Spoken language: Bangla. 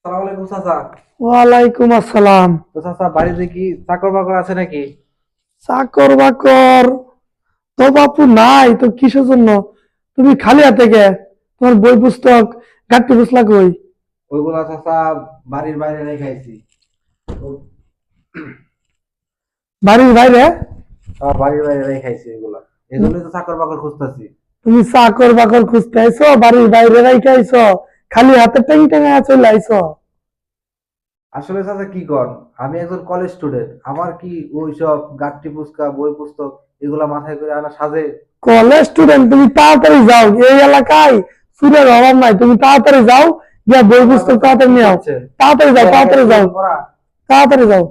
সালাম আলাইকুম চাচা। ওয়ালাইকুম আসসালাম। তো চাচা বাড়িতে কি চাকর বাকর আছে নাকি? চাকর বাকর তো বাপু নাই তো কিসের জন্য? তুমি খালি হাতে গে? তোমার বই পুস্তক গাঁটটি বুসলা কই? ওইগুলা চাচা বাড়ির বাইরে রেখাইছি। বাড়ির বাইরে? বাড়ির বাইরে রেখাইছি এগুলা, এই জন্যই তো চাকর বাকর খুঁজতেছি। তুমি চাকর বাকর খুঁজতে আইছো, বাড়ির বাইরে রাইখে আইছো, খালি হাতে টেং টেঙে চলে আইছো? আসলে চাচা কি কর, আমি একজন কলেজ স্টুডেন্ট, আমার কি ওইসব গাঁটটি পুস্কা বই পুস্তক এগুলা মাথায় করে আনা সাজে? College student? তুমি তাড়াতাড়ি যাও, এই এলাকায় চুরের অভাব নাই, তুমি তাড়াতাড়ি যাও, গিয়া বই পুস্তক তাড়াতাড়ি নিয়ে আও। তাড়াতাড়ি যাও, তাড়াতাড়ি যাও, তাড়াতাড়ি যাও।